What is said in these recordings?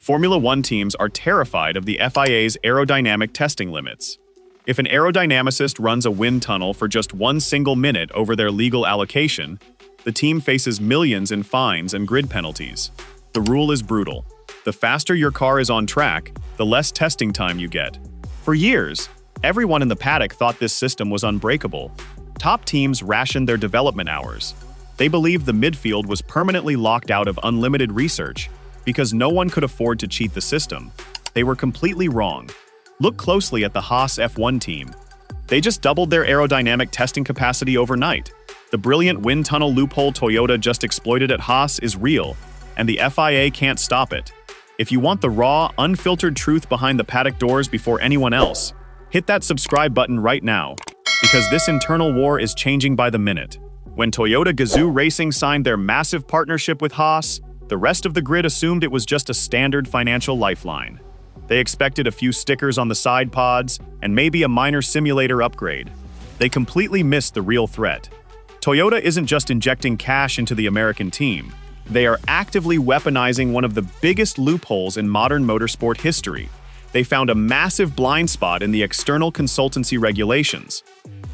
Formula One teams are terrified of the FIA's aerodynamic testing limits. If an aerodynamicist runs a wind tunnel for just one single minute over their legal allocation, the team faces millions in fines and grid penalties. The rule is brutal. The faster your car is on track, the less testing time you get. For years, everyone in the paddock thought this system was unbreakable. Top teams rationed their development hours. They believed the midfield was permanently locked out of unlimited research because no one could afford to cheat the system. They were completely wrong. Look closely at the Haas F1 team. They just doubled their aerodynamic testing capacity overnight. The brilliant wind tunnel loophole Toyota just exploited at Haas is real, and the FIA can't stop it. If you want the raw, unfiltered truth behind the paddock doors before anyone else, hit that subscribe button right now, because this internal war is changing by the minute. When Toyota Gazoo Racing signed their massive partnership with Haas, the rest of the grid assumed it was just a standard financial lifeline. They expected a few stickers on the side pods and maybe a minor simulator upgrade. They completely missed the real threat. Toyota isn't just injecting cash into the American team. They are actively weaponizing one of the biggest loopholes in modern motorsport history. They found a massive blind spot in the external consultancy regulations.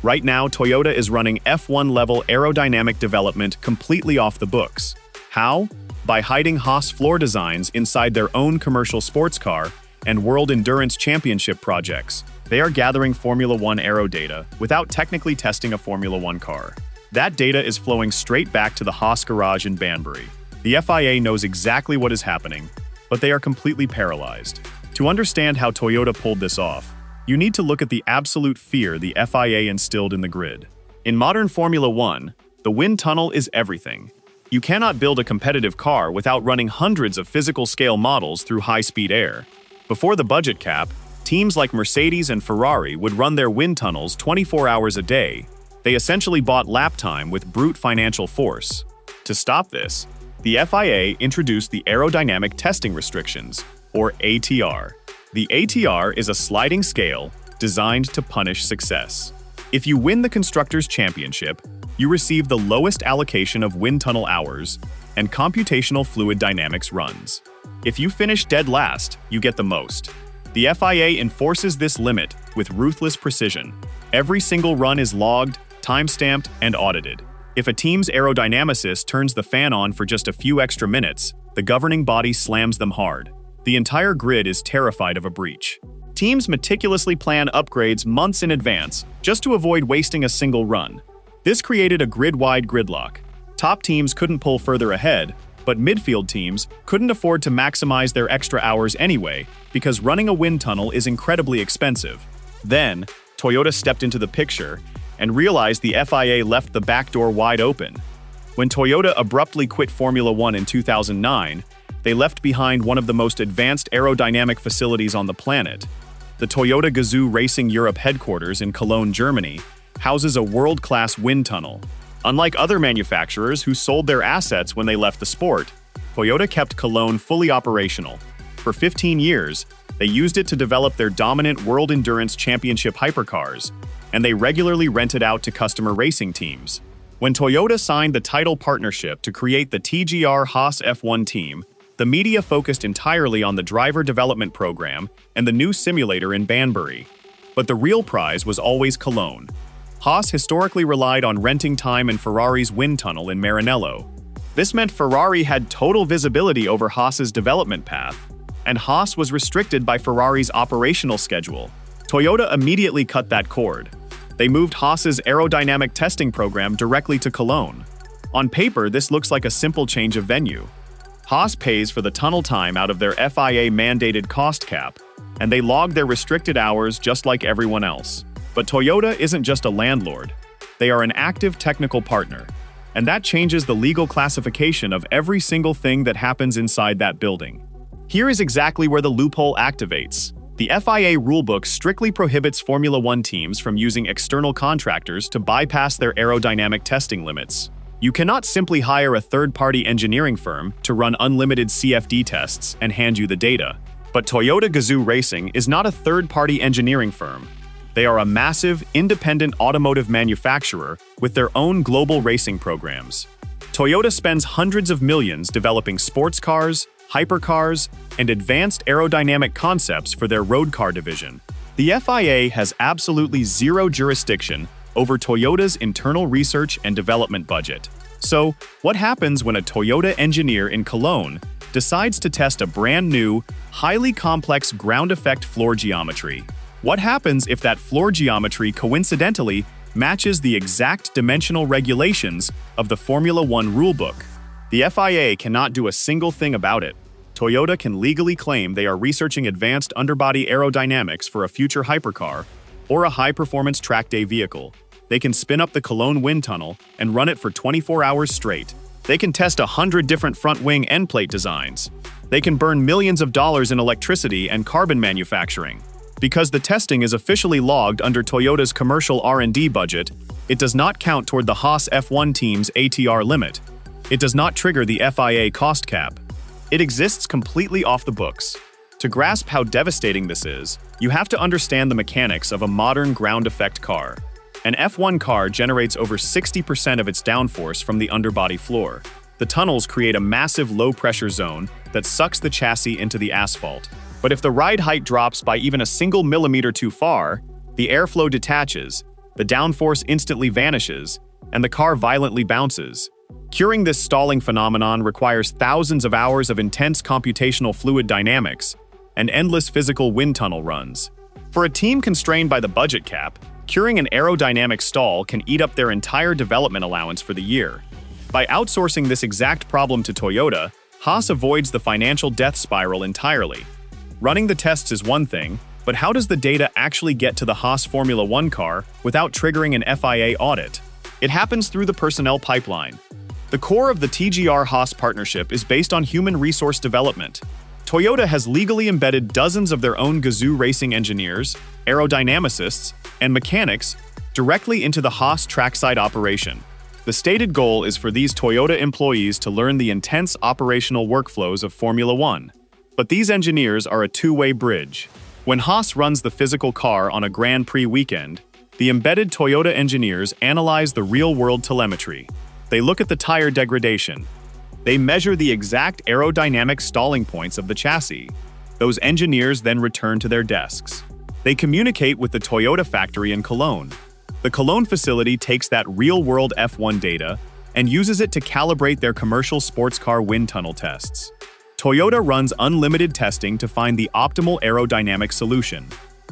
Right now, Toyota is running F1-level aerodynamic development completely off the books. How? By hiding Haas floor designs inside their own commercial sports car and World Endurance Championship projects. They are gathering Formula One aero data without technically testing a Formula One car. That data is flowing straight back to the Haas garage in Banbury. The FIA knows exactly what is happening, but they are completely paralyzed. To understand how Toyota pulled this off, you need to look at the absolute fear the FIA instilled in the grid. In modern Formula One, the wind tunnel is everything. You cannot build a competitive car without running hundreds of physical-scale models through high-speed air. Before the budget cap, teams like Mercedes and Ferrari would run their wind tunnels 24 hours a day. They essentially bought lap time with brute financial force. To stop this, the FIA introduced the Aerodynamic Testing Restrictions, or ATR. The ATR is a sliding scale designed to punish success. If you win the Constructors' Championship, you receive the lowest allocation of wind tunnel hours and computational fluid dynamics runs. If you finish dead last, you get the most. The FIA enforces this limit with ruthless precision. Every single run is logged, time-stamped, and audited. If a team's aerodynamicist turns the fan on for just a few extra minutes, the governing body slams them hard. The entire grid is terrified of a breach. Teams meticulously plan upgrades months in advance just to avoid wasting a single run. This created a grid-wide gridlock. Top teams couldn't pull further ahead, but midfield teams couldn't afford to maximize their extra hours anyway because running a wind tunnel is incredibly expensive. Then, Toyota stepped into the picture and realized the FIA left the back door wide open. When Toyota abruptly quit Formula One in 2009, they left behind one of the most advanced aerodynamic facilities on the planet. The Toyota Gazoo Racing Europe headquarters in Cologne, Germany, houses a world-class wind tunnel. Unlike other manufacturers who sold their assets when they left the sport, Toyota kept Cologne fully operational. For 15 years, they used it to develop their dominant World Endurance Championship hypercars, and they regularly rented out to customer racing teams. When Toyota signed the title partnership to create the TGR Haas F1 Team, the media focused entirely on the driver development program and the new simulator in Banbury. But the real prize was always Cologne. Haas historically relied on renting time in Ferrari's wind tunnel in Maranello. This meant Ferrari had total visibility over Haas's development path, and Haas was restricted by Ferrari's operational schedule. Toyota immediately cut that cord. They moved Haas's aerodynamic testing program directly to Cologne. On paper, this looks like a simple change of venue. Haas pays for the tunnel time out of their FIA-mandated cost cap, and they log their restricted hours just like everyone else. But Toyota isn't just a landlord. They are an active technical partner, and that changes the legal classification of every single thing that happens inside that building. Here is exactly where the loophole activates. The FIA rulebook strictly prohibits Formula One teams from using external contractors to bypass their aerodynamic testing limits. You cannot simply hire a third-party engineering firm to run unlimited CFD tests and hand you the data. But Toyota Gazoo Racing is not a third-party engineering firm. They are a massive, independent automotive manufacturer with their own global racing programs. Toyota spends hundreds of millions developing sports cars, hypercars, and advanced aerodynamic concepts for their road car division. The FIA has absolutely zero jurisdiction over Toyota's internal research and development budget. So, what happens when a Toyota engineer in Cologne decides to test a brand new, highly complex ground effect floor geometry? What happens if that floor geometry coincidentally matches the exact dimensional regulations of the Formula One rulebook? The FIA cannot do a single thing about it. Toyota can legally claim they are researching advanced underbody aerodynamics for a future hypercar or a high-performance track day vehicle. They can spin up the Cologne wind tunnel and run it for 24 hours straight. They can test 100 different front wing end plate designs. They can burn millions of dollars in electricity and carbon manufacturing. Because the testing is officially logged under Toyota's commercial R&D budget, it does not count toward the Haas F1 Team's ATR limit. It does not trigger the FIA cost cap. It exists completely off the books. To grasp how devastating this is, you have to understand the mechanics of a modern ground effect car. An F1 car generates over 60% of its downforce from the underbody floor. The tunnels create a massive low-pressure zone that sucks the chassis into the asphalt. But if the ride height drops by even a single millimeter too far, the airflow detaches, the downforce instantly vanishes, and the car violently bounces. Curing this stalling phenomenon requires thousands of hours of intense computational fluid dynamics and endless physical wind tunnel runs. For a team constrained by the budget cap, curing an aerodynamic stall can eat up their entire development allowance for the year. By outsourcing this exact problem to Toyota, Haas avoids the financial death spiral entirely. Running the tests is one thing, but how does the data actually get to the Haas Formula One car without triggering an FIA audit? It happens through the personnel pipeline. The core of the TGR Haas partnership is based on human resource development. Toyota has legally embedded dozens of their own Gazoo Racing engineers, aerodynamicists, and mechanics directly into the Haas trackside operation. The stated goal is for these Toyota employees to learn the intense operational workflows of Formula One. But these engineers are a two-way bridge. When Haas runs the physical car on a Grand Prix weekend, the embedded Toyota engineers analyze the real-world telemetry. They look at the tire degradation. They measure the exact aerodynamic stalling points of the chassis. Those engineers then return to their desks. They communicate with the Toyota factory in Cologne. The Cologne facility takes that real-world F1 data and uses it to calibrate their commercial sports car wind tunnel tests. Toyota runs unlimited testing to find the optimal aerodynamic solution.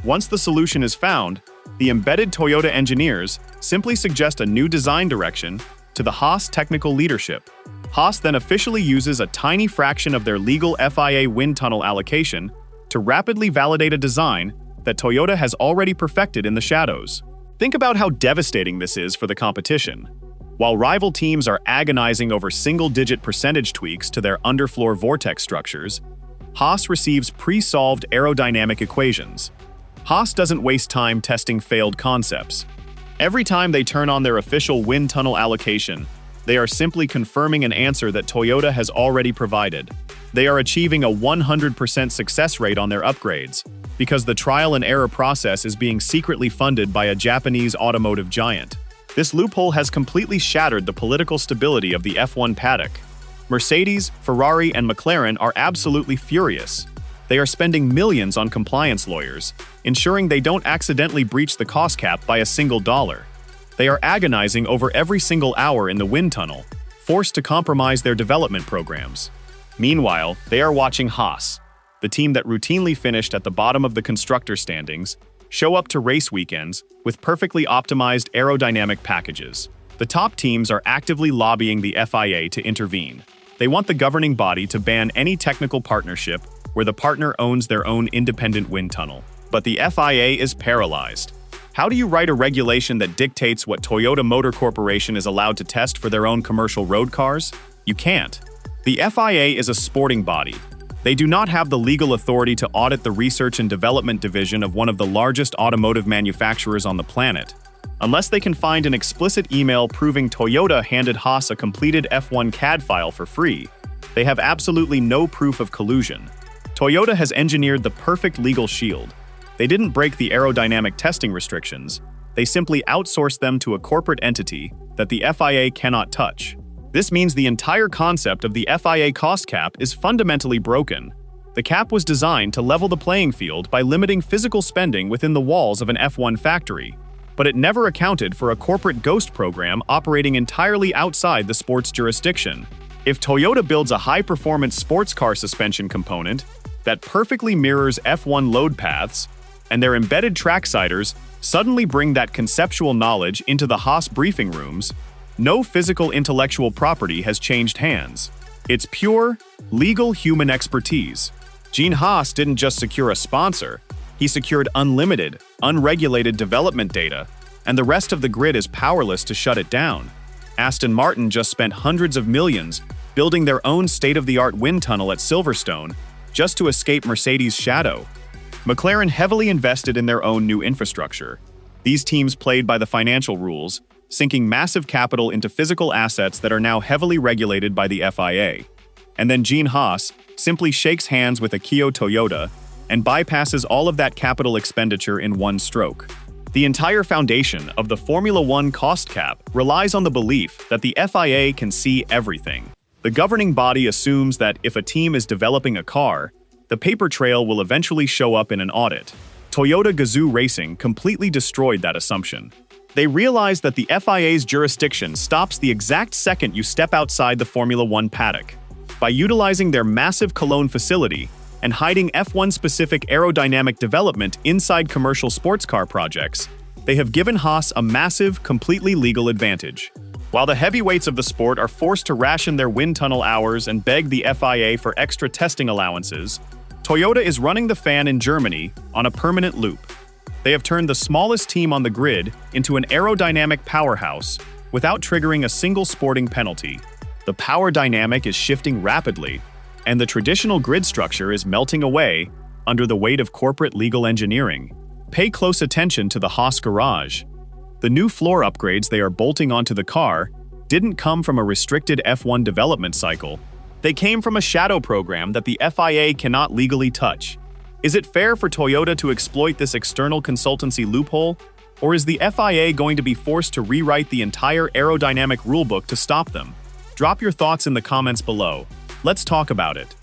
Once the solution is found, the embedded Toyota engineers simply suggest a new design direction to the Haas technical leadership. Haas then officially uses a tiny fraction of their legal FIA wind tunnel allocation to rapidly validate a design that Toyota has already perfected in the shadows. Think about how devastating this is for the competition. While rival teams are agonizing over single-digit percentage tweaks to their underfloor vortex structures, Haas receives pre-solved aerodynamic equations. Haas doesn't waste time testing failed concepts. Every time they turn on their official wind tunnel allocation, they are simply confirming an answer that Toyota has already provided. They are achieving a 100% success rate on their upgrades, because the trial and error process is being secretly funded by a Japanese automotive giant. This loophole has completely shattered the political stability of the F1 paddock. Mercedes, Ferrari, and McLaren are absolutely furious. They are spending millions on compliance lawyers, ensuring they don't accidentally breach the cost cap by a single dollar. They are agonizing over every single hour in the wind tunnel, forced to compromise their development programs. Meanwhile, they are watching Haas, the team that routinely finished at the bottom of the constructor standings, show up to race weekends with perfectly optimized aerodynamic packages. The top teams are actively lobbying the FIA to intervene. They want the governing body to ban any technical partnership where the partner owns their own independent wind tunnel. But the FIA is paralyzed. How do you write a regulation that dictates what Toyota Motor Corporation is allowed to test for their own commercial road cars? You can't. The FIA is a sporting body. They do not have the legal authority to audit the research and development division of one of the largest automotive manufacturers on the planet. Unless they can find an explicit email proving Toyota handed Haas a completed F1 CAD file for free, they have absolutely no proof of collusion. Toyota has engineered the perfect legal shield. They didn't break the aerodynamic testing restrictions. They simply outsourced them to a corporate entity that the FIA cannot touch. This means the entire concept of the FIA cost cap is fundamentally broken. The cap was designed to level the playing field by limiting physical spending within the walls of an F1 factory, but it never accounted for a corporate ghost program operating entirely outside the sport's jurisdiction. If Toyota builds a high-performance sports car suspension component that perfectly mirrors F1 load paths, and their embedded tracksiders suddenly bring that conceptual knowledge into the Haas briefing rooms, no physical intellectual property has changed hands. It's pure, legal human expertise. Gene Haas didn't just secure a sponsor, he secured unlimited, unregulated development data, and the rest of the grid is powerless to shut it down. Aston Martin just spent hundreds of millions building their own state-of-the-art wind tunnel at Silverstone just to escape Mercedes' shadow. McLaren heavily invested in their own new infrastructure. These teams played by the financial rules, sinking massive capital into physical assets that are now heavily regulated by the FIA. And then Gene Haas simply shakes hands with Akio Toyoda and bypasses all of that capital expenditure in one stroke. The entire foundation of the Formula One cost cap relies on the belief that the FIA can see everything. The governing body assumes that if a team is developing a car, the paper trail will eventually show up in an audit. Toyota Gazoo Racing completely destroyed that assumption. They realized that the FIA's jurisdiction stops the exact second you step outside the Formula One paddock. By utilizing their massive Cologne facility and hiding F1-specific aerodynamic development inside commercial sports car projects, they have given Haas a massive, completely legal advantage. While the heavyweights of the sport are forced to ration their wind tunnel hours and beg the FIA for extra testing allowances, Toyota is running the fan in Germany on a permanent loop. They have turned the smallest team on the grid into an aerodynamic powerhouse without triggering a single sporting penalty. The power dynamic is shifting rapidly, and the traditional grid structure is melting away under the weight of corporate legal engineering. Pay close attention to the Haas garage. The new floor upgrades they are bolting onto the car didn't come from a restricted F1 development cycle. They came from a shadow program that the FIA cannot legally touch. Is it fair for Toyota to exploit this external consultancy loophole, or is the FIA going to be forced to rewrite the entire aerodynamic rulebook to stop them? Drop your thoughts in the comments below. Let's talk about it.